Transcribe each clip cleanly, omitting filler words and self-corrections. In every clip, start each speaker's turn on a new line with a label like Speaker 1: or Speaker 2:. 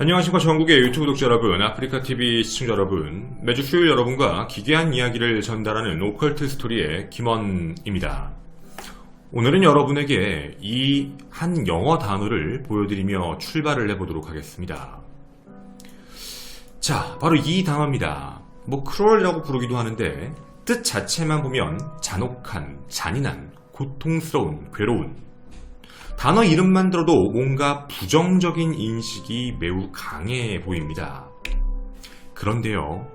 Speaker 1: 안녕하십니까. 전국의 유튜브 독자 여러분, 아프리카TV 시청자 여러분, 매주 수요일 여러분과 기괴한 이야기를 전달하는 오컬트 스토리의 김원입니다. 오늘은 여러분에게 이 한 영어 단어를 보여드리며 출발을 해보도록 하겠습니다. 자, 바로 이 단어입니다. 크롤이라고 부르기도 하는데 뜻 자체만 보면 잔혹한, 잔인한, 고통스러운, 괴로운. 단어 이름만 들어도 뭔가 부정적인 인식이 매우 강해 보입니다. 그런데요,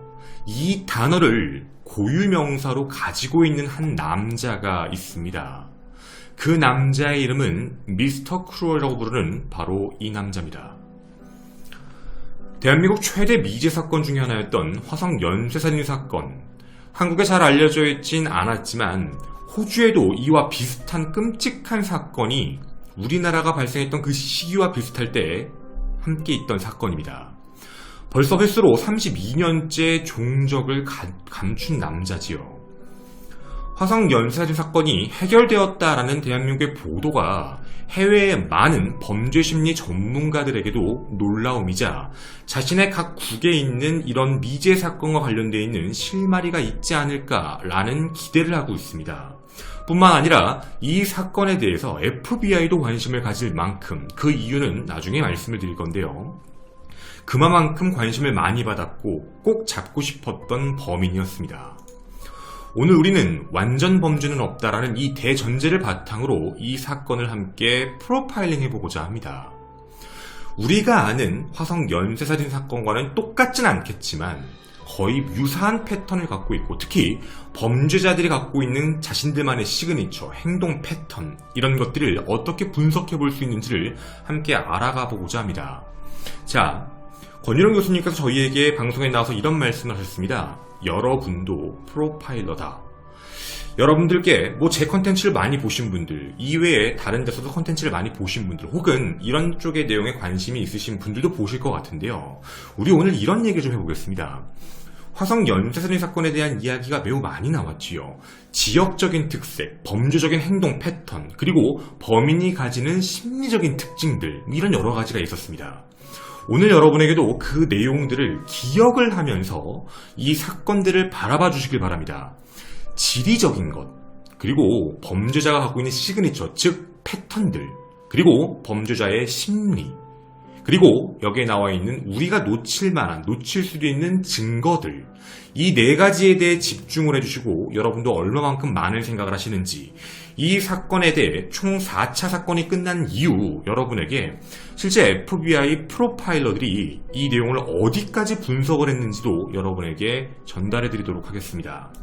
Speaker 1: 이 단어를 고유명사로 가지고 있는 한 남자가 있습니다. 그 남자의 이름은 미스터 크루얼이라고 부르는 바로 이 남자입니다. 대한민국 최대 미제 사건 중에 하나였던 화성 연쇄살인 사건. 한국에 잘 알려져 있진 않았지만 호주에도 이와 비슷한 끔찍한 사건이 우리나라가 발생했던 그 시기와 비슷할 때 함께 있던 사건입니다. 벌써 횟수로 32년째 종적을 감춘 남자지요. 화성 연쇄살인 사건이 해결되었다라는 대한민국의 보도가 해외의 많은 범죄심리 전문가들에게도 놀라움이자 자신의 각 국에 있는 이런 미제 사건과 관련되어 있는 실마리가 있지 않을까라는 기대를 하고 있습니다. 뿐만 아니라 이 사건에 대해서 FBI도 관심을 가질 만큼, 그 이유는 나중에 말씀을 드릴 건데요. 그만큼 관심을 많이 받았고 꼭 잡고 싶었던 범인이었습니다. 오늘 우리는 완전 범죄는 없다라는 이 대전제를 바탕으로 이 사건을 함께 프로파일링 해보고자 합니다. 우리가 아는 화성 연쇄살인 사건과는 똑같진 않겠지만 거의 유사한 패턴을 갖고 있고, 특히 범죄자들이 갖고 있는 자신들만의 시그니처, 행동 패턴, 이런 것들을 어떻게 분석해 볼 수 있는지를 함께 알아가 보고자 합니다. 자, 권유령 교수님께서 저희에게 방송에 나와서 이런 말씀을 하셨습니다. 여러분도 프로파일러다. 여러분들께 제 컨텐츠를 많이 보신 분들, 이외에 다른 데서도 컨텐츠를 많이 보신 분들, 혹은 이런 쪽의 내용에 관심이 있으신 분들도 보실 것 같은데요. 우리 오늘 이런 얘기 좀 해보겠습니다. 화성 연쇄살인 사건에 대한 이야기가 매우 많이 나왔지요. 지역적인 특색, 범죄적인 행동 패턴, 그리고 범인이 가지는 심리적인 특징들, 이런 여러 가지가 있었습니다. 오늘 여러분에게도 그 내용들을 기억을 하면서 이 사건들을 바라봐 주시길 바랍니다. 지리적인 것, 그리고 범죄자가 갖고 있는 시그니처, 즉 패턴들, 그리고 범죄자의 심리, 그리고 여기에 나와 있는 우리가 놓칠 수도 있는 증거들, 이 네 가지에 대해 집중을 해주시고 여러분도 얼마만큼 많은 생각을 하시는지, 이 사건에 대해 총 4차 사건이 끝난 이후 여러분에게 실제 FBI 프로파일러들이 이 내용을 어디까지 분석을 했는지도 여러분에게 전달해 드리도록 하겠습니다.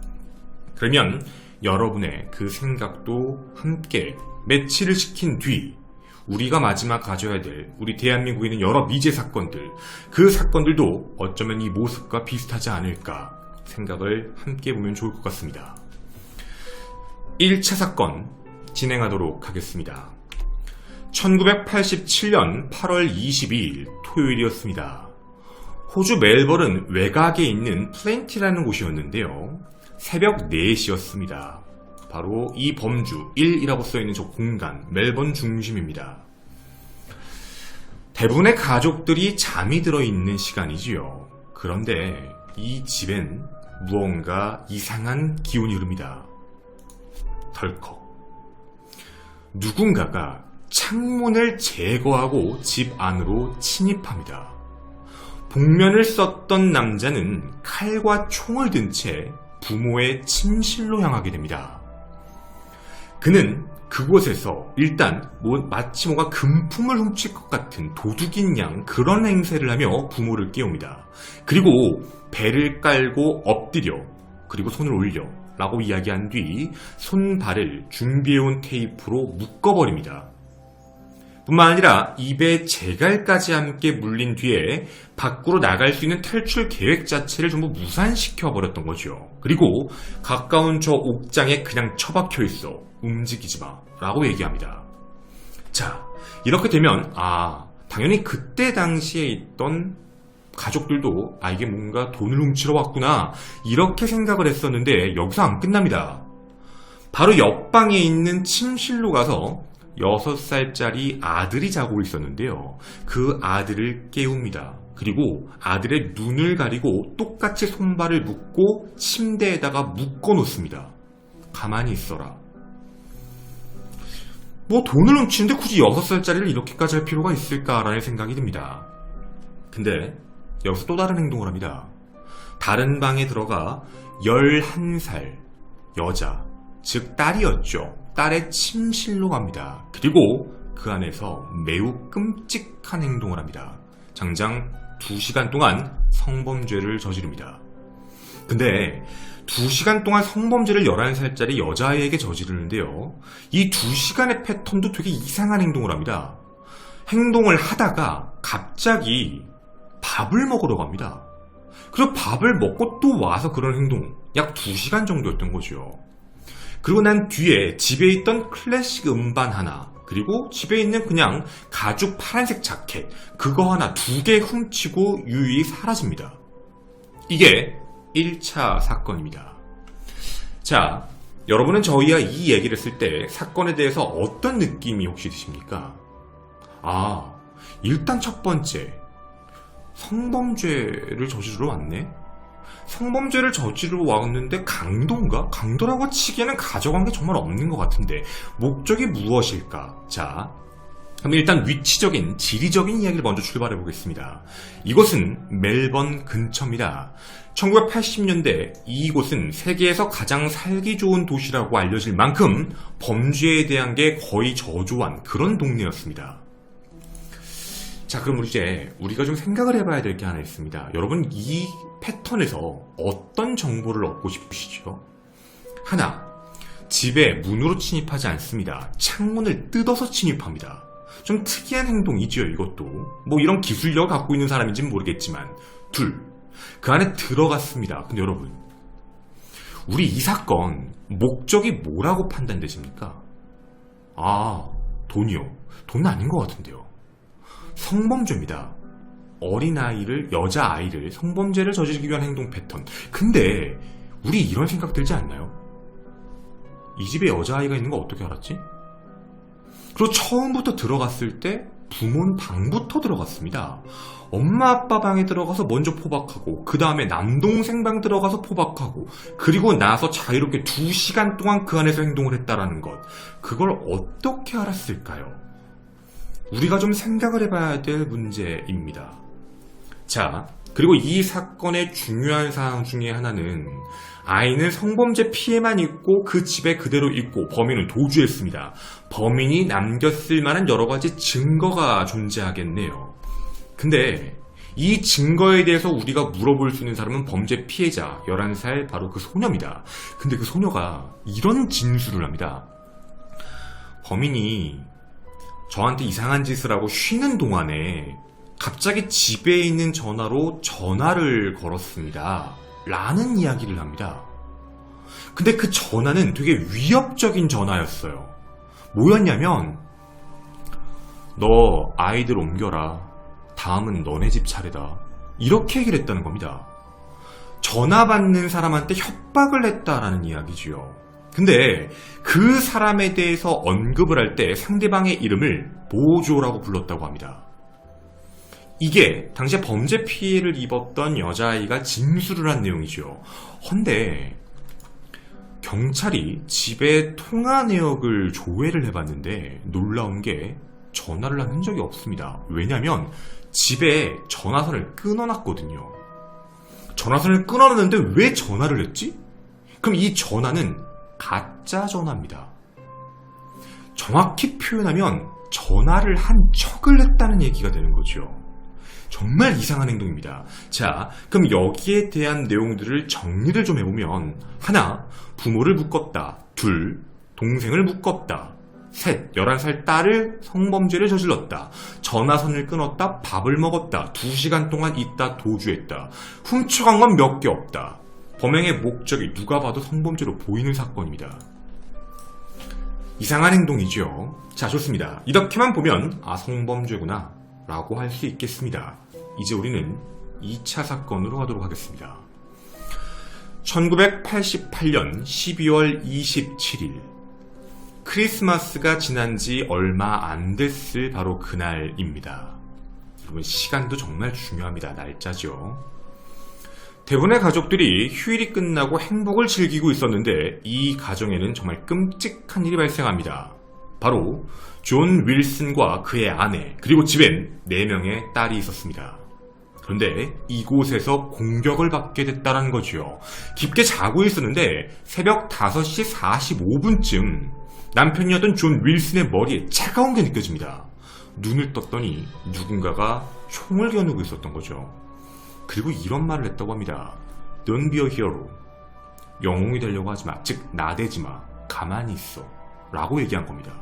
Speaker 1: 그러면 여러분의 그 생각도 함께 매치를 시킨 뒤 우리가 마지막 가져야 될 우리 대한민국에 있는 여러 미제 사건들, 그 사건들도 어쩌면 이 모습과 비슷하지 않을까 생각을 함께 보면 좋을 것 같습니다. 1차 사건 진행하도록 하겠습니다. 1987년 8월 22일 토요일이었습니다. 호주 멜버른 외곽에 있는 플랜티라는 곳이었는데요. 새벽 4시였습니다. 바로 이 범주 1이라고 써있는 저 공간, 멜번 중심입니다. 대부분의 가족들이 잠이 들어있는 시간이지요. 그런데 이 집엔 무언가 이상한 기운이 흐릅니다. 덜컥. 누군가가 창문을 제거하고 집 안으로 침입합니다. 복면을 썼던 남자는 칼과 총을 든 채 부모의 침실로 향하게 됩니다. 그는 그곳에서 일단 마치 뭔가 금품을 훔칠 것 같은 도둑인 양 그런 행세를 하며 부모를 깨웁니다. 그리고 배를 깔고 엎드려, 그리고 손을 올려 라고 이야기한 뒤 손발을 준비해온 테이프로 묶어버립니다. 뿐만 아니라 입에 재갈까지 함께 물린 뒤에 밖으로 나갈 수 있는 탈출 계획 자체를 전부 무산시켜버렸던 거죠. 그리고 가까운 저 옥장에 그냥 처박혀 있어, 움직이지 마 라고 얘기합니다. 자, 이렇게 되면 당연히 그때 당시에 있던 가족들도 이게 뭔가 돈을 훔치러 왔구나 이렇게 생각을 했었는데 여기서 안 끝납니다. 바로 옆방에 있는 침실로 가서 6살짜리 아들이 자고 있었는데요. 그 아들을 깨웁니다. 그리고 아들의 눈을 가리고 똑같이 손발을 묶고 침대에다가 묶어 놓습니다. 가만히 있어라. 돈을 훔치는데 굳이 6살짜리를 이렇게까지 할 필요가 있을까라는 생각이 듭니다. 근데 여기서 또 다른 행동을 합니다. 다른 방에 들어가 11살 여자, 즉 딸이었죠. 딸의 침실로 갑니다. 그리고 그 안에서 매우 끔찍한 행동을 합니다. 장장 2시간 동안 성범죄를 저지릅니다. 근데 2시간 동안 성범죄를 11살짜리 여자아이에게 저지르는데요. 이 2시간의 패턴도 되게 이상한 행동을 합니다. 행동을 하다가 갑자기 밥을 먹으러 갑니다. 그리고 밥을 먹고 또 와서 그런 행동, 약 2시간 정도였던 거죠. 그리고 난 뒤에 집에 있던 클래식 음반 하나, 그리고 집에 있는 그냥 가죽 파란색 자켓, 그거 하나 2개 훔치고 유유히 사라집니다. 이게 1차 사건입니다. 자, 여러분은 저희와 이 얘기를 했을 때 사건에 대해서 어떤 느낌이 혹시 드십니까? 일단 첫 번째, 성범죄를 저지르러 왔네? 성범죄를 저지르러 왔는데 강도인가? 강도라고 치기에는 가져간 게 정말 없는 것 같은데 목적이 무엇일까? 자, 그럼 일단 위치적인, 지리적인 이야기를 먼저 출발해 보겠습니다. 이곳은 멜번 근처입니다. 1980년대 이곳은 세계에서 가장 살기 좋은 도시라고 알려질 만큼 범죄에 대한 게 거의 저조한 그런 동네였습니다. 자, 그럼 이제 우리가 좀 생각을 해봐야 될 게 하나 있습니다. 여러분, 이 패턴에서 어떤 정보를 얻고 싶으시죠? 하나, 집에 문으로 침입하지 않습니다. 창문을 뜯어서 침입합니다. 좀 특이한 행동이지요, 이것도. 이런 기술력을 갖고 있는 사람인지는 모르겠지만. 둘, 그 안에 들어갔습니다. 근데 여러분, 우리 이 사건 목적이 뭐라고 판단되십니까? 돈이요. 돈은 아닌 것 같은데요. 성범죄입니다. 어린아이를, 여자아이를 성범죄를 저지르기 위한 행동 패턴. 근데 우리 이런 생각 들지 않나요? 이 집에 여자아이가 있는 거 어떻게 알았지? 그리고 처음부터 들어갔을 때 부모는 방부터 들어갔습니다. 엄마 아빠 방에 들어가서 먼저 포박하고, 그 다음에 남동생 방 들어가서 포박하고, 그리고 나서 자유롭게 2시간 동안 그 안에서 행동을 했다라는 것. 그걸 어떻게 알았을까요? 우리가 좀 생각을 해봐야 될 문제입니다. 자, 그리고 이 사건의 중요한 사항 중에 하나는 아이는 성범죄 피해만 있고 그 집에 그대로 있고 범인은 도주했습니다. 범인이 남겼을 만한 여러 가지 증거가 존재하겠네요. 근데 이 증거에 대해서 우리가 물어볼 수 있는 사람은 범죄 피해자 11살 바로 그 소녀입니다. 근데 그 소녀가 이런 진술을 합니다. 범인이 저한테 이상한 짓을 하고 쉬는 동안에 갑자기 집에 있는 전화로 전화를 걸었습니다. 라는 이야기를 합니다. 근데 그 전화는 되게 위협적인 전화였어요. 뭐였냐면, 너 아이들 옮겨라. 다음은 너네 집 차례다. 이렇게 얘기를 했다는 겁니다. 전화 받는 사람한테 협박을 했다라는 이야기지요. 근데 그 사람에 대해서 언급을 할 때 상대방의 이름을 모조라고 불렀다고 합니다. 이게 당시에 범죄 피해를 입었던 여자아이가 진술을 한 내용이죠. 헌데 경찰이 집의 통화 내역을 조회를 해봤는데 놀라운 게 전화를 한 흔적이 없습니다. 왜냐면 집에 전화선을 끊어놨거든요. 전화선을 끊어놨는데 왜 전화를 했지? 그럼 이 전화는 가짜 전화입니다. 정확히 표현하면 전화를 한 척을 했다는 얘기가 되는 거죠. 정말 이상한 행동입니다. 자, 그럼 여기에 대한 내용들을 정리를 좀 해보면, 하나, 부모를 묶었다. 둘, 동생을 묶었다. 셋, 11살 딸을 성범죄를 저질렀다. 전화선을 끊었다. 밥을 먹었다. 2시간 동안 있다 도주했다. 훔쳐간 건 몇 개 없다. 범행의 목적이 누가 봐도 성범죄로 보이는 사건입니다. 이상한 행동이죠. 자, 좋습니다. 이렇게만 보면 성범죄구나 라고 할 수 있겠습니다. 이제 우리는 2차 사건으로 가도록 하겠습니다. 1988년 12월 27일 크리스마스가 지난 지 얼마 안 됐을 바로 그날입니다. 여러분, 시간도 정말 중요합니다. 날짜죠. 대부분의 가족들이 휴일이 끝나고 행복을 즐기고 있었는데 이 가정에는 정말 끔찍한 일이 발생합니다. 바로 존 윌슨과 그의 아내, 그리고 집엔 4명의 딸이 있었습니다. 그런데 이곳에서 공격을 받게 됐다는 거죠. 깊게 자고 있었는데 새벽 5시 45분쯤 남편이었던 존 윌슨의 머리에 차가운 게 느껴집니다. 눈을 떴더니 누군가가 총을 겨누고 있었던 거죠. 그리고 이런 말을 했다고 합니다. Don't be a hero. 영웅이 되려고 하지 마. 즉, 나대지 마. 가만히 있어. 라고 얘기한 겁니다.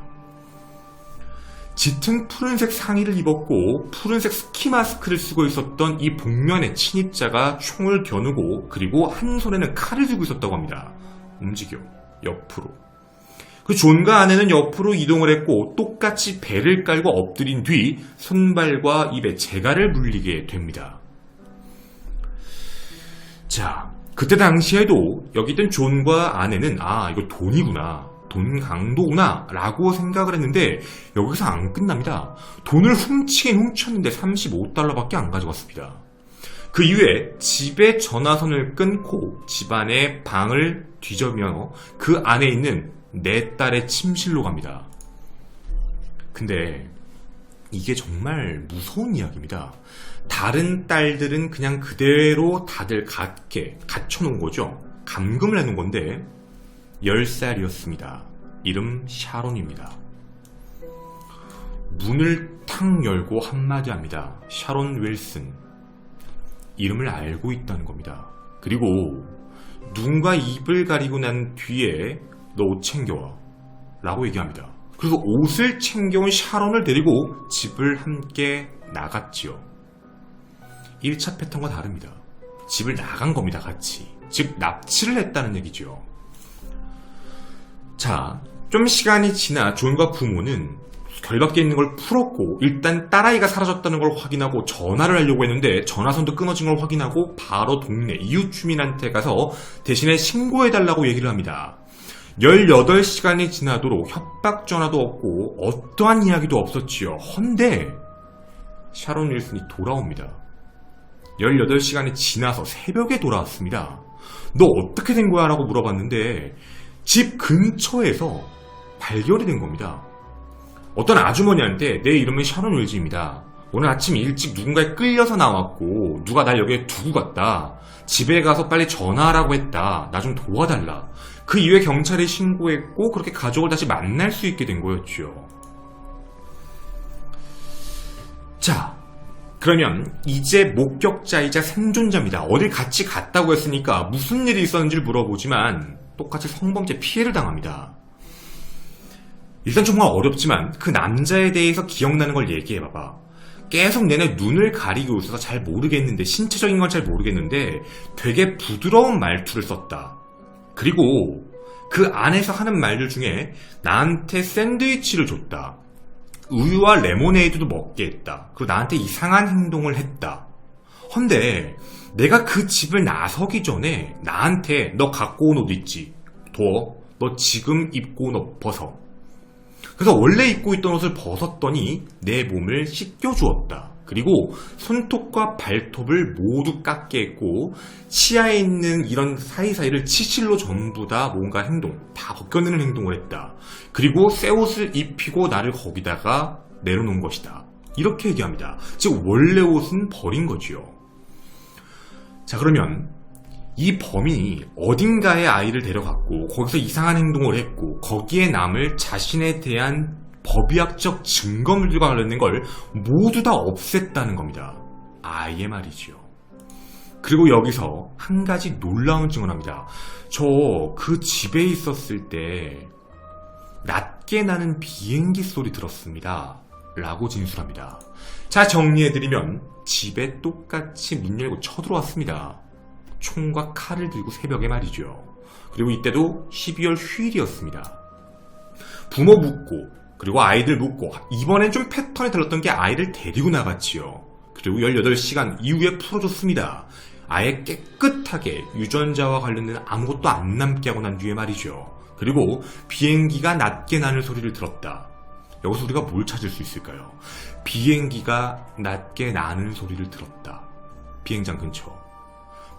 Speaker 1: 짙은 푸른색 상의를 입었고 푸른색 스키 마스크를 쓰고 있었던 이 복면의 침입자가 총을 겨누고 그리고 한 손에는 칼을 들고 있었다고 합니다. 움직여. 옆으로. 그 존과 아내는 옆으로 이동을 했고 똑같이 배를 깔고 엎드린 뒤 손발과 입에 재갈을 물리게 됩니다. 자, 그때 당시에도 여기 있던 존과 아내는 이거 돈이구나. 돈 강도구나 라고 생각을 했는데 여기서 안 끝납니다. 돈을 훔치긴 훔쳤는데 35달러밖에 안 가져갔습니다. 그 이후에 집에 전화선을 끊고 집안의 방을 뒤져며 그 안에 있는 4딸의 침실로 갑니다. 근데 이게 정말 무서운 이야기입니다. 다른 딸들은 그냥 그대로 다들 갇혀놓은 거죠. 감금을 해놓은 건데 10살이었습니다. 이름 샤론입니다. 문을 탁 열고 한마디 합니다. 샤론 윌슨. 이름을 알고 있다는 겁니다. 그리고 눈과 입을 가리고 난 뒤에 너 옷 챙겨와 라고 얘기합니다. 그래서 옷을 챙겨온 샤론을 데리고 집을 함께 나갔지요. 1차 패턴과 다릅니다. 집을 나간 겁니다. 같이. 즉 납치를 했다는 얘기죠. 자, 좀 시간이 지나 존과 부모는 결박돼 있는 걸 풀었고 일단 딸아이가 사라졌다는 걸 확인하고 전화를 하려고 했는데 전화선도 끊어진 걸 확인하고 바로 동네 이웃 주민한테 가서 대신에 신고해달라고 얘기를 합니다. 18시간이 지나도록 협박 전화도 없고 어떠한 이야기도 없었지요. 헌데 샤론 윌슨이 돌아옵니다. 18시간이 지나서 새벽에 돌아왔습니다. 너 어떻게 된 거야? 라고 물어봤는데 집 근처에서 발견이 된 겁니다. 어떤 아주머니한테 내 이름은 샤론 윌슨입니다. 오늘 아침 일찍 누군가에 끌려서 나왔고 누가 날 여기에 두고 갔다. 집에 가서 빨리 전화하라고 했다. 나 좀 도와달라. 그 이후에 경찰에 신고했고 그렇게 가족을 다시 만날 수 있게 된 거였죠. 자, 그러면 이제 목격자이자 생존자입니다. 어딜 같이 갔다고 했으니까 무슨 일이 있었는지를 물어보지만 똑같이 성범죄 피해를 당합니다. 일단 정말 어렵지만 그 남자에 대해서 기억나는 걸 얘기해봐봐. 계속 내내 눈을 가리고 있어서 잘 모르겠는데, 신체적인 건 잘 모르겠는데 되게 부드러운 말투를 썼다. 그리고 그 안에서 하는 말들 중에 나한테 샌드위치를 줬다. 우유와 레모네이드도 먹게 했다. 그리고 나한테 이상한 행동을 했다. 헌데 내가 그 집을 나서기 전에 나한테 너 갖고 온 옷 있지? 너 지금 입고 온 옷 벗어. 그래서 원래 입고 있던 옷을 벗었더니 내 몸을 씻겨주었다. 그리고 손톱과 발톱을 모두 깎게 했고 치아에 있는 이런 사이사이를 치실로 전부 다 뭔가 행동, 다 벗겨내는 행동을 했다. 그리고 새 옷을 입히고 나를 거기다가 내려놓은 것이다. 이렇게 얘기합니다. 즉 원래 옷은 버린 거지요. 자, 그러면 이 범인이 어딘가에 아이를 데려갔고 거기서 이상한 행동을 했고 거기에 남을 자신에 대한 법의학적 증거물들과 관련된 걸 모두 다 없앴다는 겁니다. 아예 말이지요. 그리고 여기서 한 가지 놀라운 증언합니다. 저 그 집에 있었을 때 낮게 나는 비행기 소리 들었습니다. 라고 진술합니다. 자, 정리해드리면 집에 똑같이 문 열고 쳐들어왔습니다. 총과 칼을 들고 새벽에 말이죠. 그리고 이때도 12월 휴일이었습니다. 부모 묻고 그리고 아이들 묻고 이번엔 좀 패턴이 달랐던 게 아이를 데리고 나갔지요. 그리고 18시간 이후에 풀어줬습니다. 아예 깨끗하게 유전자와 관련된 아무것도 안 남게 하고 난 뒤에 말이죠. 그리고 비행기가 낮게 나는 소리를 들었다. 여기서 우리가 뭘 찾을 수 있을까요? 비행기가 낮게 나는 소리를 들었다. 비행장 근처.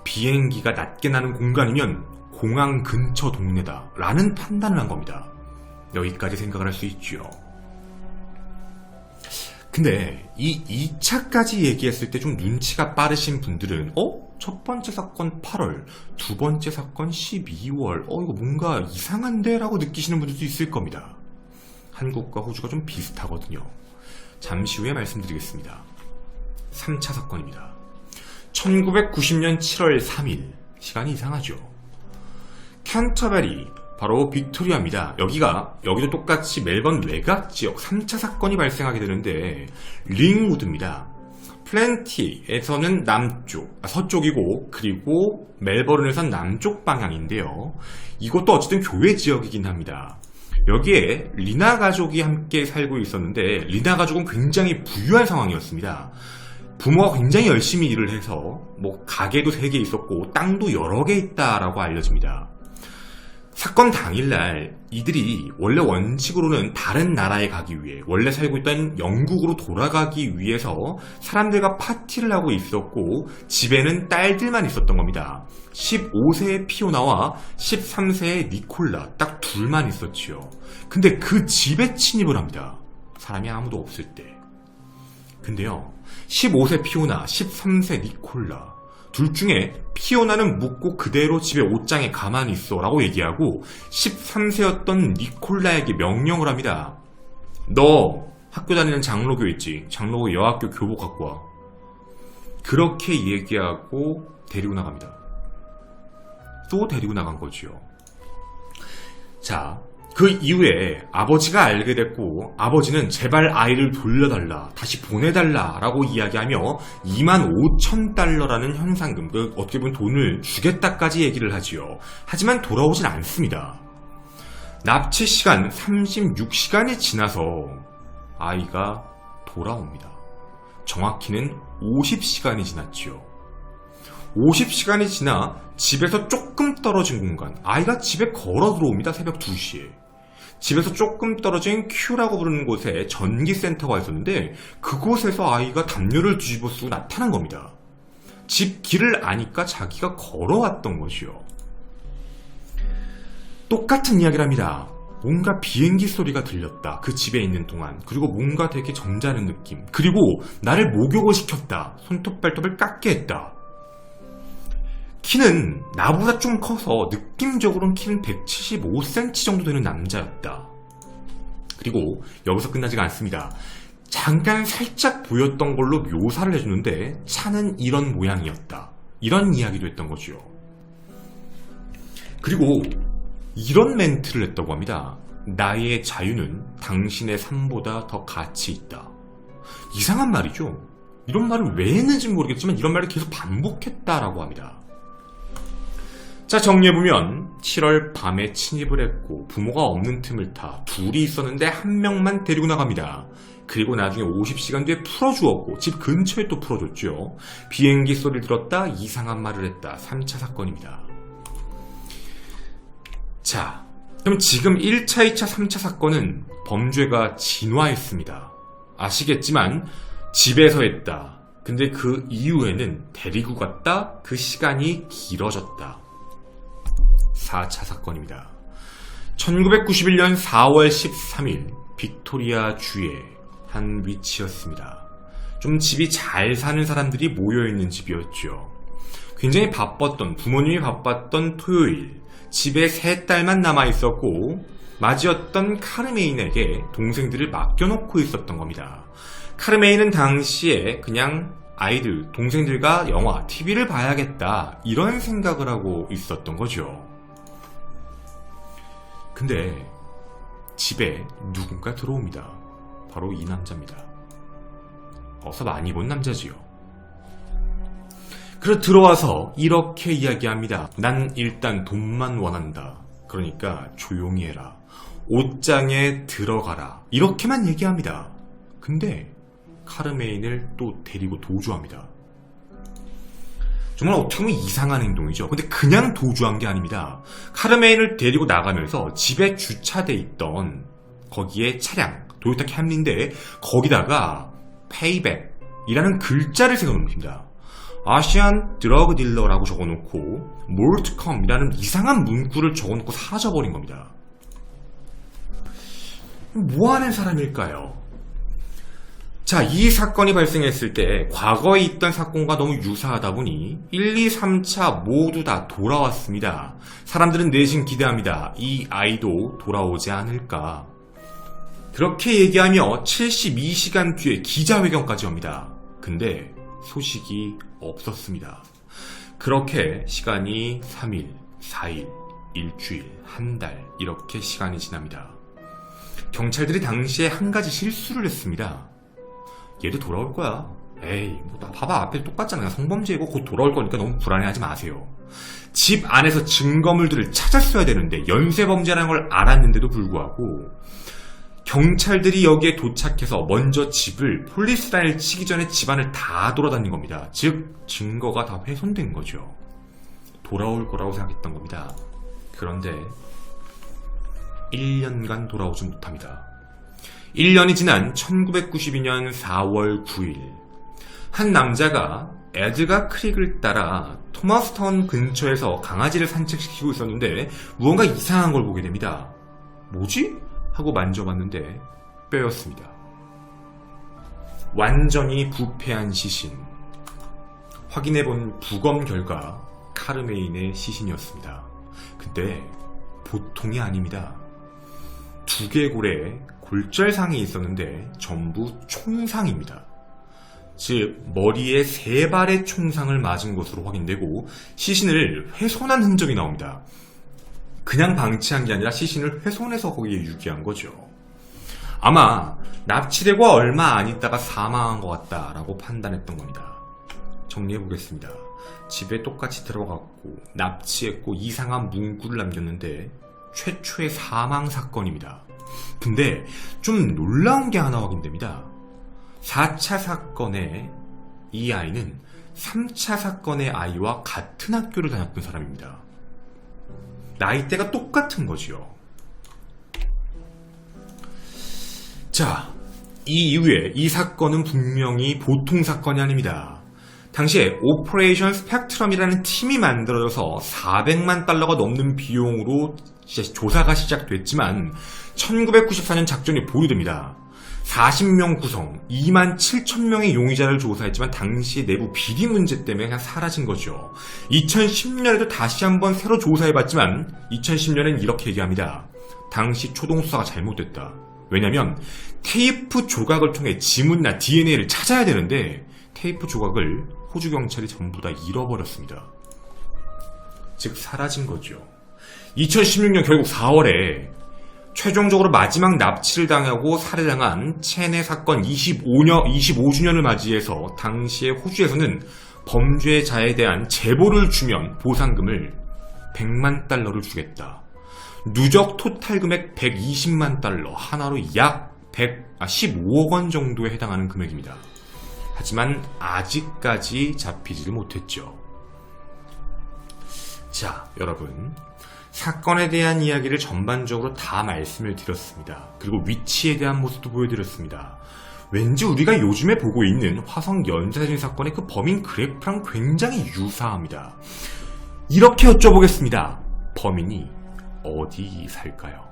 Speaker 1: 비행기가 낮게 나는 공간이면 공항 근처 동네다 라는 판단을 한 겁니다. 여기까지 생각을 할 수 있죠. 근데 이 2차까지 얘기했을 때 좀 눈치가 빠르신 분들은 첫 번째 사건 8월, 두 번째 사건 12월 이거 뭔가 이상한데? 라고 느끼시는 분들도 있을 겁니다. 한국과 호주가 좀 비슷하거든요. 잠시 후에 말씀드리겠습니다. 3차 사건입니다. 1990년 7월 3일. 시간이 이상하죠. 캔터베리, 바로 빅토리아입니다. 여기도 똑같이 멜번 외곽 지역 3차 사건이 발생하게 되는데 링우드입니다. 플랜티에서는 서쪽이고, 그리고 멜버른에선 남쪽 방향인데요. 이것도 어쨌든 교회 지역이긴 합니다. 여기에 리나 가족이 함께 살고 있었는데 리나 가족은 굉장히 부유한 상황이었습니다. 부모가 굉장히 열심히 일을 해서 가게도 3개 있었고 땅도 여러 개 있다라고 알려집니다. 사건 당일날 이들이 원래 원칙으로는 다른 나라에 가기 위해, 원래 살고 있던 영국으로 돌아가기 위해서 사람들과 파티를 하고 있었고 집에는 딸들만 있었던 겁니다. 15세의 피오나와 13세의 니콜라, 딱 둘만 있었지요. 근데 그 집에 침입을 합니다. 사람이 아무도 없을 때. 근데요, 15세 피오나, 13세 니콜라 둘 중에 피오나는 묻고 그대로 집에 옷장에 가만히 있어 라고 얘기하고 13세였던 니콜라에게 명령을 합니다. 너 학교 다니는 장로교 있지? 장로교 여학교 교복 갖고 와. 그렇게 얘기하고 데리고 나갑니다. 또 데리고 나간 거지요. 자, 그 이후에 아버지가 알게 됐고 아버지는 제발 아이를 돌려달라, 다시 보내달라 라고 이야기하며 25,000달러라는 현상금, 어떻게 보면 돈을 주겠다까지 얘기를 하지요. 하지만 돌아오진 않습니다. 납치 시간 36시간이 지나서 아이가 돌아옵니다. 정확히는 50시간이 지났지요. 50시간이 지나 집에서 조금 떨어진 공간, 아이가 집에 걸어 들어옵니다. 새벽 2시에. 집에서 조금 떨어진 Q라고 부르는 곳에 전기센터가 있었는데 그곳에서 아이가 담요를 뒤집어 쓰고 나타난 겁니다. 집 길을 아니까 자기가 걸어왔던 것이요. 똑같은 이야기를 합니다. 뭔가 비행기 소리가 들렸다. 그 집에 있는 동안. 그리고 뭔가 되게 점잖은 느낌. 그리고 나를 목욕을 시켰다. 손톱 발톱을 깎게 했다. 키는 나보다 좀 커서 느낌적으로는 키는 175cm 정도 되는 남자였다. 그리고 여기서 끝나지가 않습니다. 잠깐 살짝 보였던 걸로 묘사를 해주는데 차는 이런 모양이었다. 이런 이야기도 했던 거죠. 그리고 이런 멘트를 했다고 합니다. 나의 자유는 당신의 삶보다 더 가치 있다. 이상한 말이죠. 이런 말을 왜 했는지 모르겠지만 이런 말을 계속 반복했다라고 합니다. 자, 정리해보면 7월 밤에 침입을 했고 부모가 없는 틈을 타 둘이 있었는데 한 명만 데리고 나갑니다. 그리고 나중에 50시간 뒤에 풀어주었고 집 근처에 또 풀어줬죠. 비행기 소리를 들었다, 이상한 말을 했다. 3차 사건입니다. 자, 그럼 지금 1차, 2차, 3차 사건은 범죄가 진화했습니다. 아시겠지만 집에서 했다. 근데 그 이후에는 데리고 갔다. 그 시간이 길어졌다. 4차 사건입니다. 1991년 4월 13일 빅토리아 주의 한 위치였습니다. 좀 집이 잘 사는 사람들이 모여있는 집이었죠. 굉장히 바빴던, 부모님이 바빴던 토요일, 집에 3딸만 남아있었고 맞이었던 카르메인에게 동생들을 맡겨놓고 있었던 겁니다. 카르메인은 당시에 그냥 아이들, 동생들과 영화, TV를 봐야겠다 이런 생각을 하고 있었던 거죠. 근데 집에 누군가 들어옵니다. 바로 이 남자입니다. 어서 많이 본 남자지요. 그래 들어와서 이렇게 이야기합니다. 난 일단 돈만 원한다. 그러니까 조용히 해라. 옷장에 들어가라. 이렇게만 얘기합니다. 근데 카르메인을 또 데리고 도주합니다. 정말 어떻게 보면 이상한 행동이죠. 근데 그냥 도주한 게 아닙니다. 카르메인을 데리고 나가면서 집에 주차돼 있던 거기에 차량 도요타 캠리인데 거기다가 페이백이라는 글자를 세워놓습니다. 아시안 드러그 딜러라고 적어놓고 몰트컴이라는 이상한 문구를 적어놓고 사라져버린 겁니다. 뭐하는 사람일까요? 자, 이 사건이 발생했을 때 과거에 있던 사건과 너무 유사하다 보니 1, 2, 3차 모두 다 돌아왔습니다. 사람들은 내심 기대합니다. 이 아이도 돌아오지 않을까. 그렇게 얘기하며 72시간 뒤에 기자회견까지 합니다. 근데 소식이 없었습니다. 그렇게 시간이 3일, 4일, 일주일, 한 달 이렇게 시간이 지납니다. 경찰들이 당시에 한 가지 실수를 했습니다. 얘도 돌아올 거야. 에이, 나 봐봐, 앞에 똑같잖아. 성범죄이고 곧 돌아올 거니까 너무 불안해하지 마세요. 집 안에서 증거물들을 찾았어야 되는데 연쇄범죄라는 걸 알았는데도 불구하고 경찰들이 여기에 도착해서 먼저 집을 폴리스라인을 치기 전에 집안을 다 돌아다닌 겁니다. 즉 증거가 다 훼손된 거죠. 돌아올 거라고 생각했던 겁니다. 그런데 1년간 돌아오지 못합니다. 1년이 지난 1992년 4월 9일 한 남자가 에드가 크릭을 따라 토마스타운 근처에서 강아지를 산책시키고 있었는데 무언가 이상한 걸 보게 됩니다. 뭐지? 하고 만져봤는데 뼈였습니다. 완전히 부패한 시신. 확인해본 부검 결과 카르메인의 시신이었습니다. 근데 보통이 아닙니다. 두개골에 골절상이 있었는데 전부 총상입니다. 즉 머리에 3발의 총상을 맞은 것으로 확인되고 시신을 훼손한 흔적이 나옵니다. 그냥 방치한 게 아니라 시신을 훼손해서 거기에 유기한 거죠. 아마 납치되고 얼마 안 있다가 사망한 것 같다라고 판단했던 겁니다. 정리해보겠습니다. 집에 똑같이 들어갔고 납치했고 이상한 문구를 남겼는데 최초의 사망 사건입니다. 근데 좀 놀라운 게 하나 확인됩니다. 4차 사건의 이 아이는 3차 사건의 아이와 같은 학교를 다녔던 사람입니다. 나이대가 똑같은 거지요. 자, 이 이후에 이 사건은 분명히 보통 사건이 아닙니다. 당시에 오퍼레이션 스펙트럼이라는 팀이 만들어져서 400만 달러가 넘는 비용으로 조사가 시작됐지만 1994년 작전이 보류됩니다. 40명 구성, 2만 7천 명의 용의자를 조사했지만 당시 내부 비리 문제 때문에 그냥 사라진 거죠. 2010년에도 다시 한번 새로 조사해봤지만 2010년엔 이렇게 얘기합니다. 당시 초동수사가 잘못됐다. 왜냐면 테이프 조각을 통해 지문이나 DNA를 찾아야 되는데 테이프 조각을 호주 경찰이 전부 다 잃어버렸습니다. 즉 사라진 거죠. 2016년 결국 4월에 최종적으로 마지막 납치를 당하고 살해당한 체네 사건 25주년을 맞이해서 당시에 호주에서는 범죄자에 대한 제보를 주면 보상금을 100만 달러를 주겠다. 누적 토탈 금액 120만 달러, 하나로 약 15억 원 정도에 해당하는 금액입니다. 하지만 아직까지 잡히지를 못했죠. 자, 여러분. 사건에 대한 이야기를 전반적으로 다 말씀을 드렸습니다. 그리고 위치에 대한 모습도 보여드렸습니다. 왠지 우리가 요즘에 보고 있는 화성 연쇄살인 사건의 그 범인 그래프랑 굉장히 유사합니다. 이렇게 여쭤보겠습니다. 범인이 어디 살까요?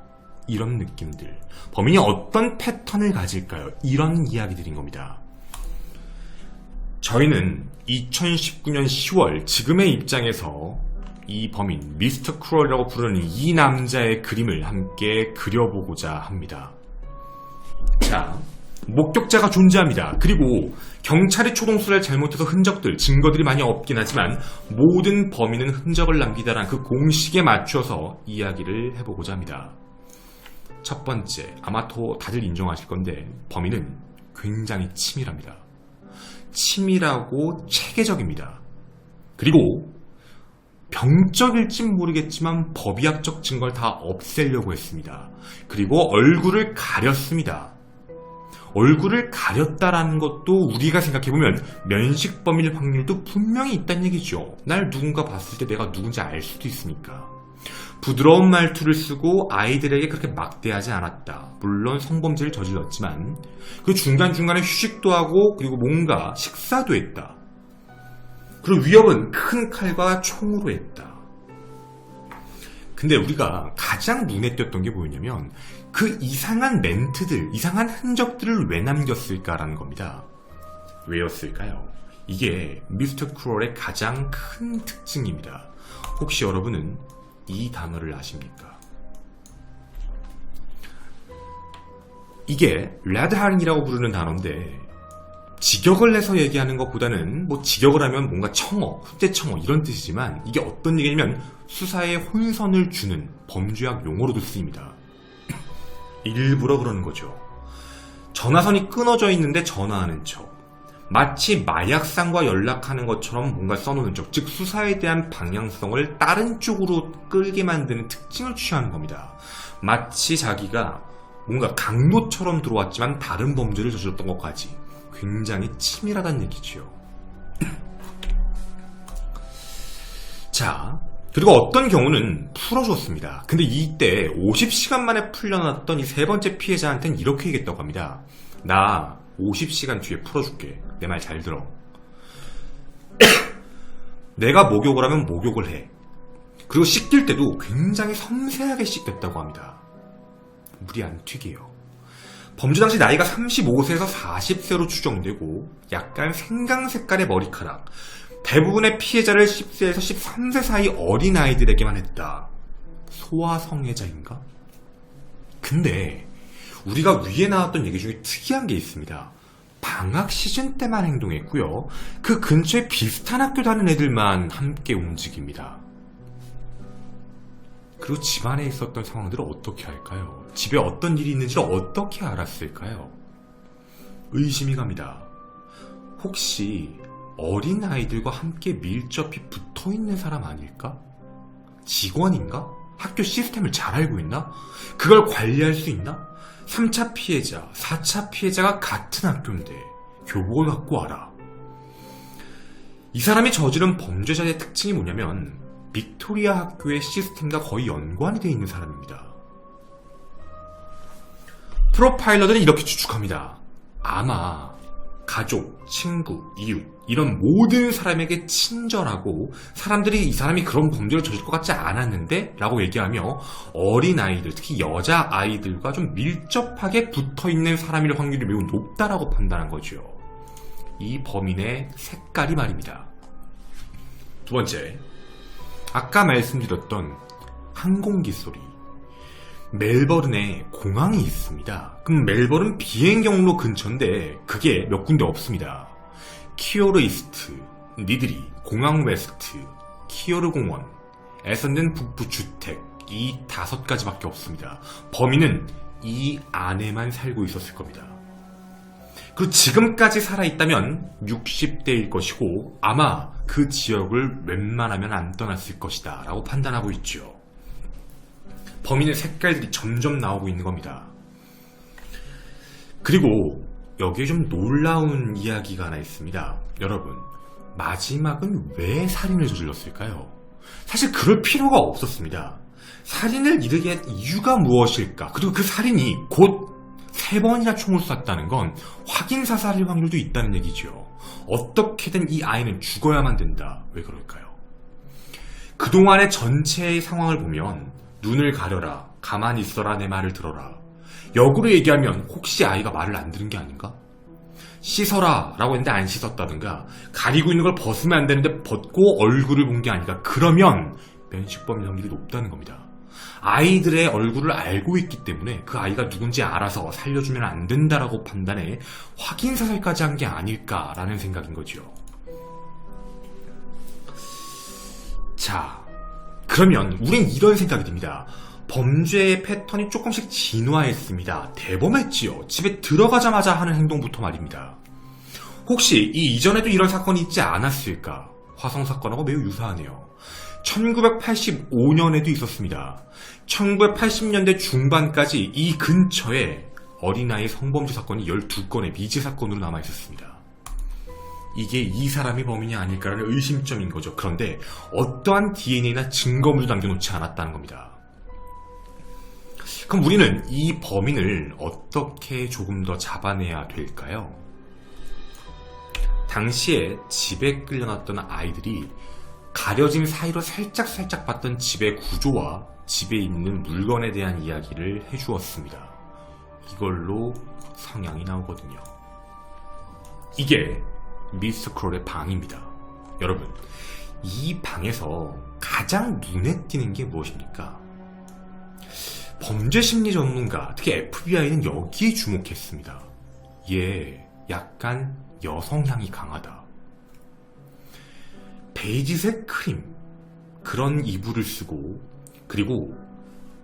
Speaker 1: 이런 느낌들. 범인이 어떤 패턴을 가질까요? 이런 이야기들인 겁니다. 저희는 2019년 10월 지금의 입장에서 이 범인 미스터 크롤이라고 부르는 이 남자의 그림을 함께 그려보고자 합니다. 자, 목격자가 존재합니다. 그리고 경찰이 초동수사를 잘못해서 흔적들, 증거들이 많이 없긴 하지만 모든 범인은 흔적을 남기다라는 그 공식에 맞춰서 이야기를 해보고자 합니다. 첫 번째, 아마 다들 인정하실 건데 범인은 굉장히 치밀합니다. 치밀하고 체계적입니다. 그리고 병적일진 모르겠지만 법의학적 증거를 다 없애려고 했습니다. 그리고 얼굴을 가렸습니다. 얼굴을 가렸다라는 것도 우리가 생각해보면 면식범일 확률도 분명히 있다는 얘기죠. 날 누군가 봤을 때 내가 누군지 알 수도 있으니까. 부드러운 말투를 쓰고 아이들에게 그렇게 막대하지 않았다. 물론 성범죄를 저질렀지만 그 중간중간에 휴식도 하고 그리고 뭔가 식사도 했다. 그리고 위협은 큰 칼과 총으로 했다. 근데 우리가 가장 눈에 띄었던 게 뭐였냐면 그 이상한 멘트들, 이상한 흔적들을 왜 남겼을까라는 겁니다. 왜였을까요? 이게 미스터 크롤의 가장 큰 특징입니다. 혹시 여러분은 이 단어를 아십니까? 이게 레드 하링이라고 부르는 단어인데 직역을 내서 얘기하는 것보다는 뭐 직역을 하면 뭔가 청어, 후대청어 이런 뜻이지만 이게 어떤 얘기냐면 수사에 혼선을 주는 범죄학 용어로도 쓰입니다. 일부러 그러는 거죠. 전화선이 끊어져 있는데 전화하는 척. 마치 마약상과 연락하는 것처럼 뭔가 써놓는 척, 즉 수사에 대한 방향성을 다른 쪽으로 끌게 만드는 특징을 취하는 겁니다. 마치 자기가 뭔가 강도처럼 들어왔지만 다른 범죄를 저질렀던 것까지 굉장히 치밀하다는 얘기지요. 자, 그리고 어떤 경우는 풀어줬습니다. 근데 이때 50시간 만에 풀려났던 이 세 번째 피해자한테는 이렇게 얘기했다고 합니다. 나 50시간 뒤에 풀어줄게. 내 말 잘 들어. 내가 목욕을 하면 목욕을 해. 그리고 씻길 때도 굉장히 섬세하게 씻겠다고 합니다. 물이 안 튀게요. 범죄 당시 나이가 35세에서 40세로 추정되고 약간 생강 색깔의 머리카락. 대부분의 피해자를 10세에서 13세 사이 어린아이들에게만 했다. 소아성애자인가? 근데 우리가 위에 나왔던 얘기 중에 특이한 게 있습니다. 방학 시즌 때만 행동했고요. 그 근처에 비슷한 학교 다니는 애들만 함께 움직입니다. 그리고 집안에 있었던 상황들을 어떻게 할까요? 집에 어떤 일이 있는지를 어떻게 알았을까요? 의심이 갑니다. 혹시 어린아이들과 함께 밀접히 붙어있는 사람 아닐까? 직원인가? 학교 시스템을 잘 알고 있나? 그걸 관리할 수 있나? 3차 피해자, 4차 피해자가 같은 학교인데 교복을 갖고 와라. 이 사람이 저지른 범죄자의 특징이 뭐냐면 빅토리아 학교의 시스템과 거의 연관이 되어 있는 사람입니다. 프로파일러들은 이렇게 추측합니다. 아마 가족, 친구, 이웃 이런 모든 사람에게 친절하고 사람들이 이 사람이 그런 범죄를 저질 것 같지 않았는데 라고 얘기하며 어린아이들, 특히 여자아이들과 좀 밀접하게 붙어있는 사람일 확률이 매우 높다라고 판단한 거죠. 이 범인의 색깔이 말입니다. 두 번째, 아까 말씀드렸던 항공기 소리. 멜버른에 공항이 있습니다. 그럼 멜버른 비행 경로 근처인데 그게 몇 군데 없습니다. 키오르 이스트, 니드리, 공항 웨스트, 키오르 공원, 에선덴 북부 주택 이 5가지밖에 없습니다. 범인은 이 안에만 살고 있었을 겁니다. 그리고 지금까지 살아있다면 60대일 것이고 아마 그 지역을 웬만하면 안 떠났을 것이다 라고 판단하고 있죠. 범인의 색깔들이 점점 나오고 있는 겁니다. 그리고 여기에 좀 놀라운 이야기가 하나 있습니다. 여러분, 마지막은 왜 살인을 저질렀을까요? 사실 그럴 필요가 없었습니다. 살인을 이르게 한 이유가 무엇일까? 그리고 그 살인이 곧 3번이나 총을 쐈다는 건 확인사살일 확률도 있다는 얘기죠. 어떻게든 이 아이는 죽어야만 된다. 왜 그럴까요? 그동안의 전체의 상황을 보면 눈을 가려라, 가만히 있어라, 내 말을 들어라. 역으로 얘기하면 혹시 아이가 말을 안 들은 게 아닌가? 씻어라 라고 했는데 안 씻었다든가 가리고 있는 걸 벗으면 안 되는데 벗고 얼굴을 본 게 아닌가? 그러면 면식범일 확률이 높다는 겁니다. 아이들의 얼굴을 알고 있기 때문에 그 아이가 누군지 알아서 살려주면 안 된다라고 판단해 확인사살까지 한 게 아닐까라는 생각인 거죠. 자, 그러면 우린 이런 생각이 듭니다. 범죄의 패턴이 조금씩 진화했습니다. 대범했지요. 집에 들어가자마자 하는 행동부터 말입니다. 혹시 이 이전에도 이런 사건이 있지 않았을까? 화성사건하고 매우 유사하네요. 1985년에도 있었습니다. 1980년대 중반까지 이 근처에 어린아이 성범죄 사건이 12건의 미제 사건으로 남아있었습니다. 이게 이 사람이 범인이 아닐까라는 의심점인 거죠. 그런데 어떠한 DNA나 증거물도 남겨놓지 않았다는 겁니다. 그럼 우리는 이 범인을 어떻게 조금 더 잡아내야 될까요? 당시에 집에 끌려났던 아이들이 가려진 사이로 살짝 봤던 집의 구조와 집에 있는 물건에 대한 이야기를 해주었습니다. 이걸로 성향이 나오거든요. 이게 미스터 크롤의 방입니다. 여러분, 이 방에서 가장 눈에 띄는 게 무엇입니까? 범죄심리 전문가, 특히 FBI는 여기에 주목했습니다. 얘 약간 여성향이 강하다. 베이지색 크림, 그런 이불을 쓰고, 그리고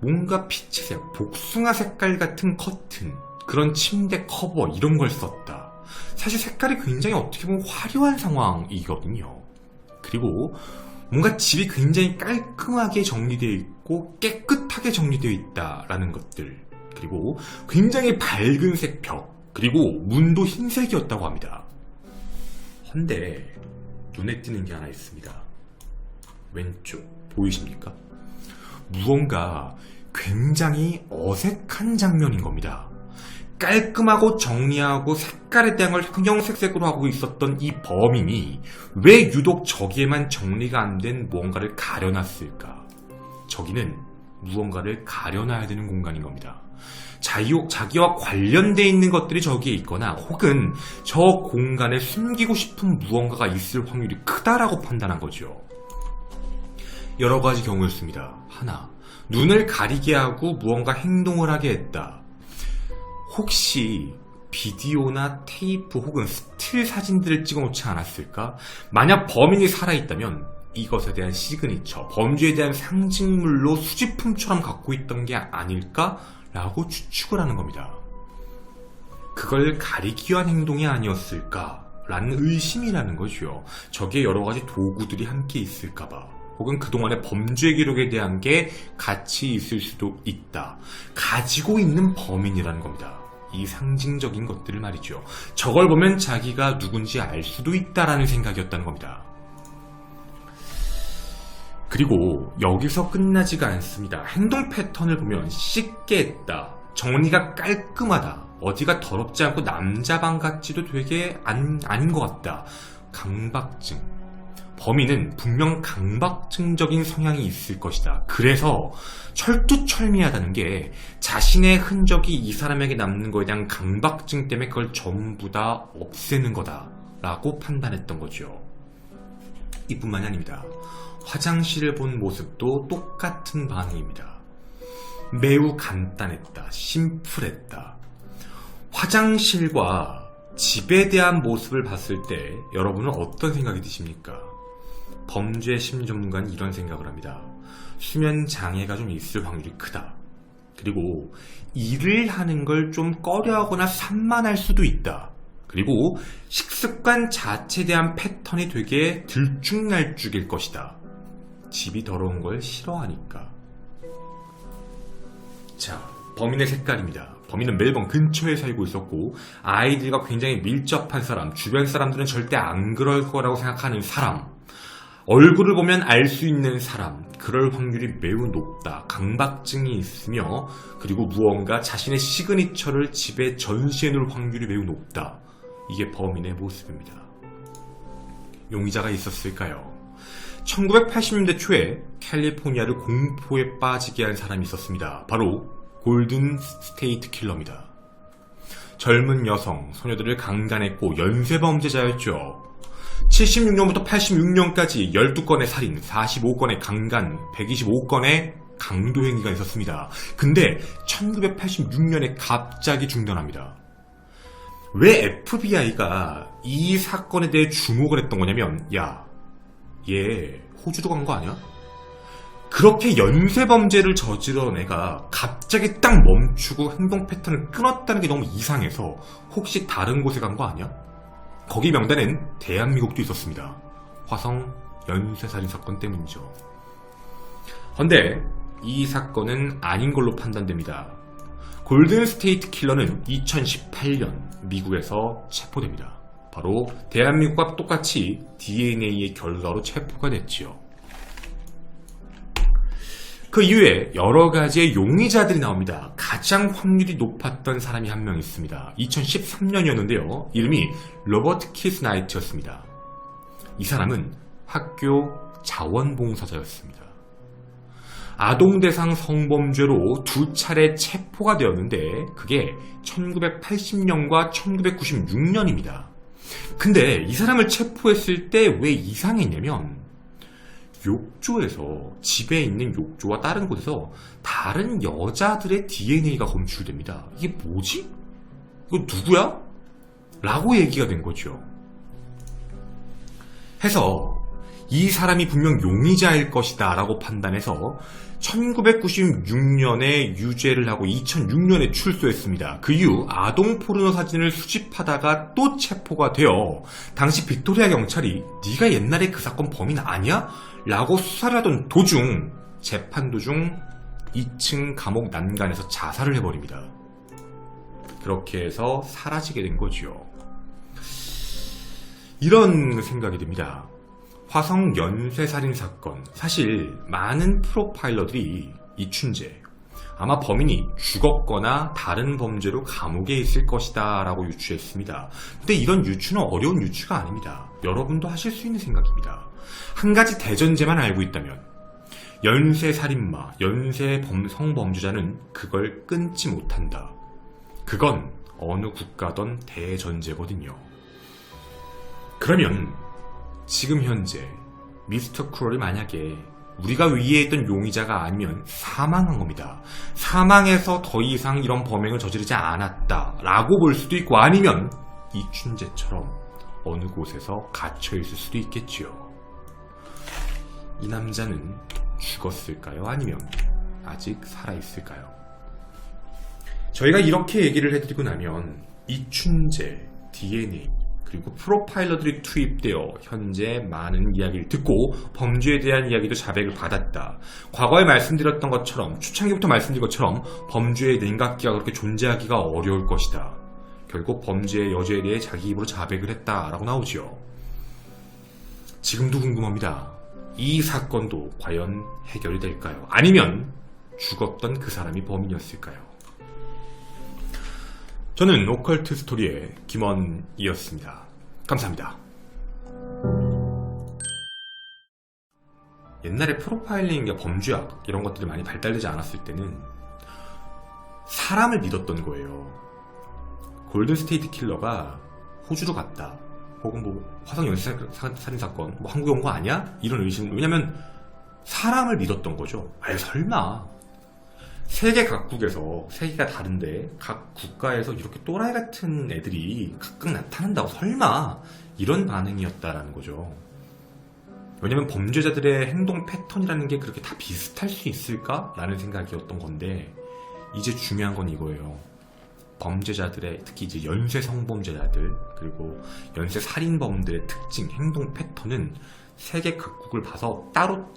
Speaker 1: 뭔가 피치색, 복숭아 색깔 같은 커튼, 그런 침대 커버 이런 걸 썼다. 사실 색깔이 굉장히 어떻게 보면 화려한 상황이거든요. 그리고 뭔가 집이 굉장히 깔끔하게 정리되어 있고 깨끗하게 정리되어 있다라는 것들, 그리고 굉장히 밝은색 벽, 그리고 문도 흰색이었다고 합니다. 헌데 눈에 띄는 게 하나 있습니다. 왼쪽 보이십니까? 무언가 굉장히 어색한 장면인 겁니다. 깔끔하고 정리하고 색깔에 대한 걸 형형색색으로 하고 있었던 이 범인이 왜 유독 저기에만 정리가 안 된 무언가를 가려놨을까? 저기는 무언가를 가려놔야 되는 공간인 겁니다. 자기와 관련되어 있는 것들이 저기에 있거나 혹은 저 공간에 숨기고 싶은 무언가가 있을 확률이 크다라고 판단한 거죠. 여러 가지 경우였습니다. 하나, 눈을 가리게 하고 무언가 행동을 하게 했다. 혹시 비디오나 테이프 혹은 스틸 사진들을 찍어놓지 않았을까? 만약 범인이 살아있다면 이것에 대한 시그니처, 범죄에 대한 상징물로 수집품처럼 갖고 있던 게 아닐까라고 추측을 하는 겁니다. 그걸 가리기 위한 행동이 아니었을까라는 의심이라는 거죠. 저기에 여러 가지 도구들이 함께 있을까봐. 혹은 그동안의 범죄 기록에 대한 게 같이 있을 수도 있다. 가지고 있는 범인이라는 겁니다. 이 상징적인 것들을 말이죠. 저걸 보면 자기가 누군지 알 수도 있다라는 생각이었다는 겁니다. 그리고 여기서 끝나지가 않습니다. 행동 패턴을 보면 씻게 했다, 정리가 깔끔하다, 어디가 더럽지 않고 남자방 같지도 되게 아닌 것 같다, 강박증. 범인은 분명 강박증적인 성향이 있을 것이다. 그래서 철두철미하다는 게 자신의 흔적이 이 사람에게 남는 거에 대한 강박증 때문에 그걸 전부 다 없애는 거다 라고 판단했던 거죠. 이뿐만이 아닙니다. 화장실을 본 모습도 똑같은 반응입니다. 매우 간단했다, 심플했다. 화장실과 집에 대한 모습을 봤을 때 여러분은 어떤 생각이 드십니까? 범죄 심리 전문가는 이런 생각을 합니다. 수면 장애가 좀 있을 확률이 크다. 그리고 일을 하는 걸 좀 꺼려하거나 산만할 수도 있다. 그리고 식습관 자체에 대한 패턴이 되게 들쭉날쭉일 것이다. 집이 더러운 걸 싫어하니까. 자, 범인의 색깔입니다. 범인은 멜번 근처에 살고 있었고 아이들과 굉장히 밀접한 사람, 주변 사람들은 절대 안 그럴 거라고 생각하는 사람, 얼굴을 보면 알 수 있는 사람, 그럴 확률이 매우 높다. 강박증이 있으며 그리고 무언가 자신의 시그니처를 집에 전시해 놓을 확률이 매우 높다. 이게 범인의 모습입니다. 용의자가 있었을까요? 1980년대 초에 캘리포니아를 공포에 빠지게 한 사람이 있었습니다. 바로 골든 스테이트 킬러입니다. 젊은 여성, 소녀들을 강간했고 연쇄범죄자였죠. 76년부터 86년까지 12건의 살인, 45건의 강간, 125건의 강도 행위가 있었습니다. 근데 1986년에 갑자기 중단합니다. 왜 FBI가 이 사건에 대해 주목을 했던 거냐면, 야, 얘 호주도 간 거 아니야? 그렇게 연쇄범죄를 저지른 애가 갑자기 딱 멈추고 행동 패턴을 끊었다는 게 너무 이상해서 혹시 다른 곳에 간 거 아니야? 거기 명단엔 대한민국도 있었습니다. 화성 연쇄살인 사건 때문이죠. 그런데 이 사건은 아닌 걸로 판단됩니다. 골든 스테이트 킬러는 2018년 미국에서 체포됩니다. 바로 대한민국과 똑같이 DNA의 결과로 체포가 됐지요. 그 이후에 여러 가지의 용의자들이 나옵니다. 가장 확률이 높았던 사람이 한 명 있습니다. 2013년이었는데요. 이름이 로버트 키스 나이트였습니다. 이 사람은 학교 자원봉사자였습니다. 아동대상 성범죄로 2차례 체포가 되었는데 그게 1980년과 1996년입니다. 근데 이 사람을 체포했을 때 왜 이상했냐면 욕조에서, 집에 있는 욕조와 다른 곳에서 다른 여자들의 DNA가 검출됩니다. 이게 뭐지? 이거 누구야? 라고 얘기가 된 거죠. 해서 이 사람이 분명 용의자일 것이다 라고 판단해서 1996년에 유죄를 하고 2006년에 출소했습니다. 그 이후 아동 포르노 사진을 수집하다가 또 체포가 되어 당시 빅토리아 경찰이 네가 옛날에 그 사건 범인 아니야? 라고 수사를 하던 도중 재판 도중 2층 감옥 난간에서 자살을 해버립니다. 그렇게 해서 사라지게 된 거지요. 이런 생각이 듭니다. 화성 연쇄살인 사건, 사실 많은 프로파일러들이 이춘재, 아마 범인이 죽었거나 다른 범죄로 감옥에 있을 것이다 라고 유추했습니다. 근데 이런 유추는 어려운 유추가 아닙니다. 여러분도 하실 수 있는 생각입니다. 한 가지 대전제만 알고 있다면 연쇄살인마, 성범죄자는 그걸 끊지 못한다. 그건 어느 국가든 대전제거든요. 그러면 지금 현재 미스터 쿨이 만약에 우리가 위에 있던 용의자가 아니면 사망한 겁니다. 사망해서 더 이상 이런 범행을 저지르지 않았다 라고 볼 수도 있고, 아니면 이춘재처럼 어느 곳에서 갇혀있을 수도 있겠지요. 이 남자는 죽었을까요? 아니면 아직 살아있을까요? 저희가 이렇게 얘기를 해드리고 나면 이춘재, DNA 그리고 프로파일러들이 투입되어 현재 많은 이야기를 듣고 범죄에 대한 이야기도 자백을 받았다. 과거에 말씀드렸던 것처럼, 초창기부터 말씀드린 것처럼 범죄의 냉각기가 그렇게 존재하기가 어려울 것이다. 결국 범죄의 여죄에 대해 자기 입으로 자백을 했다라고 나오죠. 지금도 궁금합니다. 이 사건도 과연 해결이 될까요? 아니면 죽었던 그 사람이 범인이었을까요? 저는 오컬트 스토리의 김원이었습니다. 감사합니다. 옛날에 프로파일링과 범죄학 이런 것들이 많이 발달되지 않았을 때는 사람을 믿었던 거예요. 골든 스테이트 킬러가 호주로 갔다, 혹은 뭐 화성 연쇄살인 사건, 뭐 한국에 온 거 아니야? 이런 의심. 왜냐면 사람을 믿었던 거죠. 아예 설마 세계 각국에서, 세계가 다른데 각 국가에서 이렇게 또라이 같은 애들이 각각 나타난다고 설마, 이런 반응이었다라는 거죠. 왜냐면 범죄자들의 행동 패턴이라는 게 그렇게 다 비슷할 수 있을까? 라는 생각이었던 건데, 이제 중요한 건 이거예요. 범죄자들의, 특히 이제 연쇄 성범죄자들 그리고 연쇄 살인범들의 특징, 행동 패턴은 세계 각국을 봐서 따로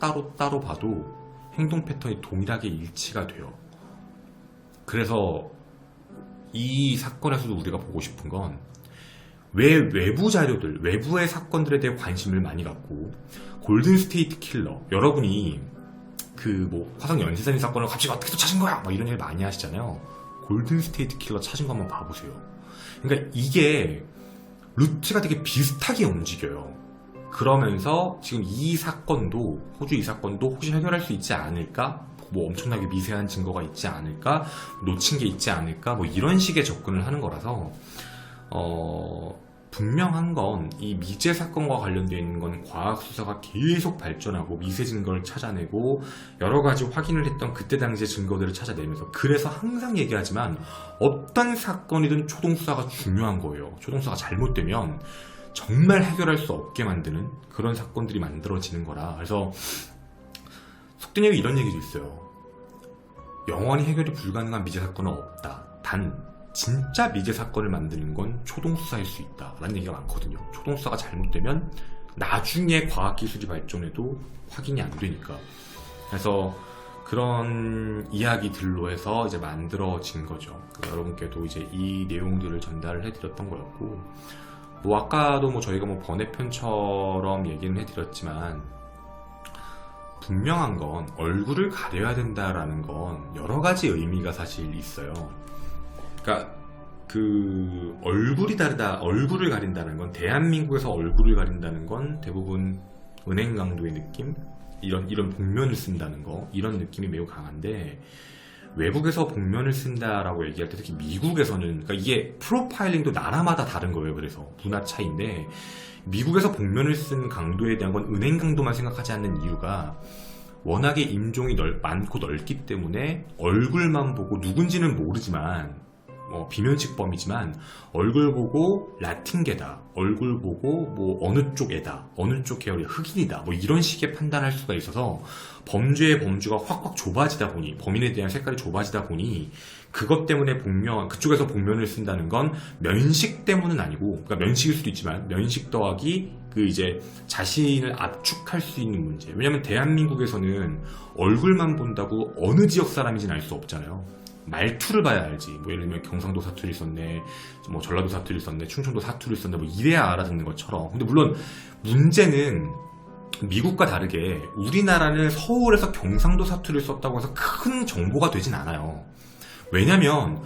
Speaker 1: 봐도 행동 패턴이 동일하게 일치가 돼요. 그래서 이 사건에서도 우리가 보고 싶은 건, 왜 외부 자료들, 외부의 사건들에 대해 관심을 많이 갖고 골든 스테이트 킬러, 여러분이 그 뭐 화성 연쇄살인 사건을 갑자기 어떻게 또 찾은 거야? 막 이런 일 많이 하시잖아요. 골든 스테이트 킬러 찾은 거 한번 봐보세요. 그러니까 이게 루트가 되게 비슷하게 움직여요. 그러면서 지금 이 사건도, 호주 이 사건도 혹시 해결할 수 있지 않을까? 뭐 엄청나게 미세한 증거가 있지 않을까? 놓친 게 있지 않을까? 뭐 이런 식의 접근을 하는 거라서 분명한 건 이 미제 사건과 관련되어 있는 건 과학 수사가 계속 발전하고 미세 증거를 찾아내고 여러 가지 확인을 했던 그때 당시의 증거들을 찾아내면서, 그래서 항상 얘기하지만 어떤 사건이든 초동수사가 중요한 거예요. 초동수사가 잘못되면 정말 해결할 수 없게 만드는 그런 사건들이 만들어지는 거라. 그래서 속된 얘기, 이런 얘기도 있어요. 영원히 해결이 불가능한 미제 사건은 없다. 단 진짜 미제 사건을 만드는 건 초동수사일 수 있다 라는 얘기가 많거든요. 초동수사가 잘못되면 나중에 과학기술이 발전해도 확인이 안 되니까. 그래서 그런 이야기들로 해서 이제 만들어진 거죠. 여러분께도 이제 이 내용들을 전달을 해드렸던 거였고, 뭐 아까도 뭐 저희가 뭐 번외편처럼 얘기는 해드렸지만, 분명한 건 얼굴을 가려야 된다라는 건 여러 가지 의미가 사실 있어요. 그러니까 그 얼굴이 다르다, 얼굴을 가린다는 건, 대한민국에서 얼굴을 가린다는 건 대부분 은행 강도의 느낌, 이런 복면을 쓴다는 거, 이런 느낌이 매우 강한데, 외국에서 복면을 쓴다라고 얘기할 때 특히 미국에서는, 그러니까 이게 프로파일링도 나라마다 다른 거예요. 그래서 문화 차이인데, 미국에서 복면을 쓴 강도에 대한 건 은행 강도만 생각하지 않는 이유가 워낙에 인종이 많고 넓기 때문에 얼굴만 보고, 누군지는 모르지만 비면식범이지만 얼굴 보고 라틴계다, 얼굴 보고 뭐 어느 쪽 애다, 어느 쪽 계열의 흑인이다, 뭐 이런 식의 판단할 수가 있어서 범죄의 범주가 확확 좁아지다 보니, 범인에 대한 색깔이 좁아지다 보니, 그것 때문에 그쪽에서 복면을 쓴다는 건 면식 때문은 아니고, 그러니까 면식일 수도 있지만 면식 더하기 그 이제 자신을 압축할 수 있는 문제. 왜냐면 대한민국에서는 얼굴만 본다고 어느 지역 사람인지는 알 수 없잖아요. 말투를 봐야 알지. 뭐 예를 들면 경상도 사투리 썼네, 뭐 전라도 사투리 썼네, 충청도 사투리 썼네, 뭐 이래야 알아듣는 것처럼. 근데 물론 문제는 미국과 다르게 우리나라는 서울에서 경상도 사투리를 썼다고 해서 큰 정보가 되진 않아요. 왜냐면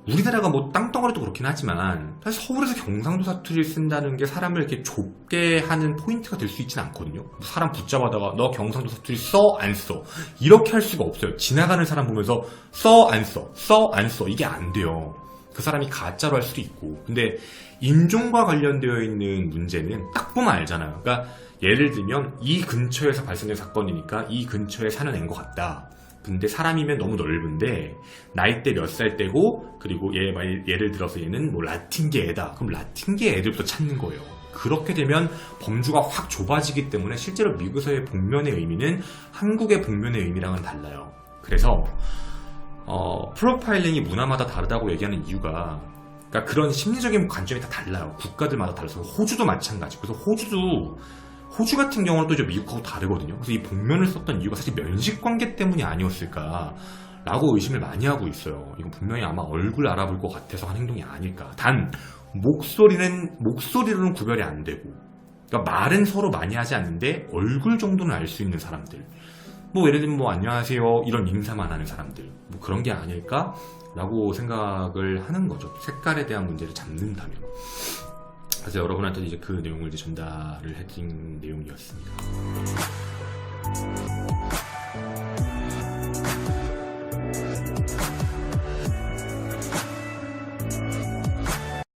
Speaker 1: 우리나라가 뭐 땅덩어리도 그렇긴 하지만 사실 서울에서 경상도 사투리를 쓴다는 게 사람을 이렇게 좁게 하는 포인트가 될 수 있진 않거든요. 사람 붙잡아다가 너 경상도 사투리 써? 안 써? 이렇게 할 수가 없어요. 지나가는 사람 보면서 써? 안 써? 써? 안 써? 이게 안 돼요. 그 사람이 가짜로 할 수도 있고. 근데 인종과 관련되어 있는 문제는 딱 보면 알잖아요. 그러니까 예를 들면 이 근처에서 발생된 사건이니까 이 근처에 사는 애인 것 같다. 근데 사람이면 너무 넓은데 나이대 몇 살 때고, 그리고 예를 들어서 얘는 뭐 라틴계 애다. 그럼 라틴계 애들부터 찾는 거예요. 그렇게 되면 범주가 확 좁아지기 때문에 실제로 미국에서의 복면의 의미는 한국의 복면의 의미랑은 달라요. 그래서 프로파일링이 문화마다 다르다고 얘기하는 이유가, 그러니까 그런 심리적인 관점이 다 달라요. 국가들마다 달라서. 호주도 마찬가지. 그래서 호주 같은 경우는 또 이제 미국하고 다르거든요. 그래서 이 복면을 썼던 이유가 사실 면식 관계 때문이 아니었을까라고 의심을 많이 하고 있어요. 이건 분명히 아마 얼굴 알아볼 것 같아서 한 행동이 아닐까. 단 목소리로는 구별이 안 되고, 그러니까 말은 서로 많이 하지 않는데 얼굴 정도는 알 수 있는 사람들, 뭐 예를 들면 뭐 안녕하세요 이런 인사만 하는 사람들, 뭐 그런 게 아닐까라고 생각을 하는 거죠. 색깔에 대한 문제를 잡는다면. 그래서 여러분한테 이제 그 내용을 이제 전달을 해드린 내용이었습니다.